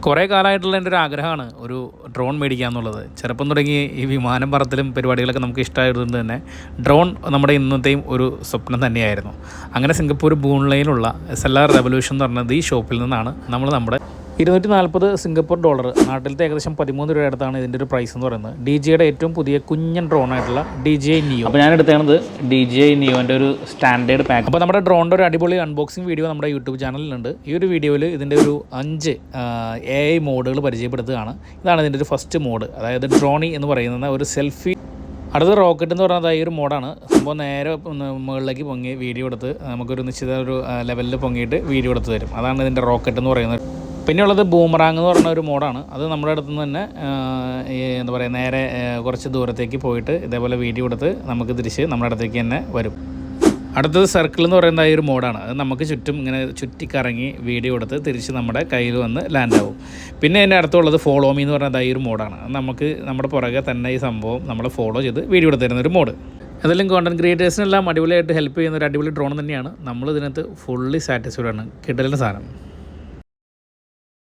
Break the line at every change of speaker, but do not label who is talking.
കുറേ കാലമായിട്ടുള്ള എൻ്റെ ഒരു ആഗ്രഹമാണ് ഒരു ഡ്രോൺ മേടിക്കുക എന്നുള്ളത്. ചെറുപ്പം തുടങ്ങി ഈ വിമാനം പറത്തലും പരിപാടികളൊക്കെ നമുക്ക് ഇഷ്ടമായതുകൊണ്ട് തന്നെ ഡ്രോൺ നമ്മുടെ ഇന്നത്തെയും ഒരു സ്വപ്നം തന്നെയായിരുന്നു. അങ്ങനെ സിംഗപ്പൂർ ബൂൺലൈനിലുള്ള SLR റെവല്യൂഷൻ എന്ന് പറഞ്ഞത് ഈ ഷോപ്പിൽ നിന്നാണ് നമ്മുടെ 240 സിംഗപ്പൂർ ഡോളർ, നാട്ടിലത്തെ ഏകദേശം 13 രൂപ അടുത്താണ് ഇതിൻ്റെ ഒരു പ്രൈസ് എന്ന് പറയുന്നത്. DJIയുടെ ഏറ്റവും പുതിയ കുഞ്ഞൻ ഡ്രോൺ ആയിട്ടുള്ള DJI Neo. അപ്പോൾ ഞാൻ എടുത്തത് DJI Neoൻ്റെ ഒരു സ്റ്റാൻഡേർഡ് പാക്ക്. അപ്പോൾ നമ്മുടെ ഡ്രോണിൻ്റെ ഒരു അടിപൊളി അൺബോക്സിംഗ് വീഡിയോ നമ്മുടെ യൂട്യൂബ് ചാനലിലുണ്ട്. ഈ ഒരു വീഡിയോയിൽ ഇതിൻ്റെ ഒരു 5 AI മോഡുകൾ പരിചയപ്പെടുത്തുകയാണ്. ഇതാണ് ഇതിൻ്റെ ഒരു ഫസ്റ്റ് മോഡ്, അതായത് ഡ്രോണി എന്ന് പറയുന്ന ഒരു സെൽഫി. അടുത്ത റോക്കറ്റ് എന്ന് പറയുന്നത് ഈ ഒരു മോഡാണ്. സംഭവം നേരെ മുകളിലേക്ക് പൊങ്ങി വീഡിയോ എടുത്ത് നമുക്കൊരു നിശ്ചിത ഒരു ലെവലിൽ പൊങ്ങിയിട്ട് വീഡിയോ എടുത്ത് തരും. അതാണ് ഇതിൻ്റെ റോക്കറ്റ് എന്ന് പറയുന്നത്. പിന്നെയുള്ളത് ബൂമറാങ് എന്ന് പറയുന്ന ഒരു മോഡാണ്. അത് നമ്മുടെ അടുത്ത് നിന്ന് തന്നെ എന്താ പറയുക, നേരെ കുറച്ച് ദൂരത്തേക്ക് പോയിട്ട് ഇതേപോലെ വീഡിയോ എടുത്ത് നമുക്ക് തിരിച്ച് നമ്മുടെ അടുത്തേക്ക് തന്നെ വരും. അടുത്തത് സർക്കിൾ എന്ന് പറയുന്ന ഈ ഒരു മോഡാണ്. അത് നമുക്ക് ചുറ്റും ഇങ്ങനെ ചുറ്റിക്കറങ്ങി വീഡിയോ എടുത്ത് തിരിച്ച് നമ്മുടെ കയ്യിൽ വന്ന് ലാൻഡാവും. പിന്നെ അതിൻ്റെ അടുത്തുള്ളത് ഫോളോ മീ എന്ന് പറയുന്നത് ഈ ഒരു മോഡാണ്. അത് നമുക്ക് നമ്മുടെ പുറകെ തന്നെ ഈ സംഭവം നമ്മളെ ഫോളോ ചെയ്ത് വീഡിയോ എടുത്ത് തരുന്നൊരു മോഡ്. അതെല്ലാം കോണ്ടൻറ്റ് ക്രിയേറ്റേഴ്സിനെല്ലാം അടിപൊളിയായിട്ട് ഹെൽപ്പ് ചെയ്യുന്ന ഒരു അടിപൊളി ഡ്രോൺ തന്നെയാണ്. നമ്മൾ ഇതിനകത്ത് ഫുള്ളി സാറ്റിസ്ഫൈഡ് ആണ്. കിട്ടലിൻ്റെ സാധനം.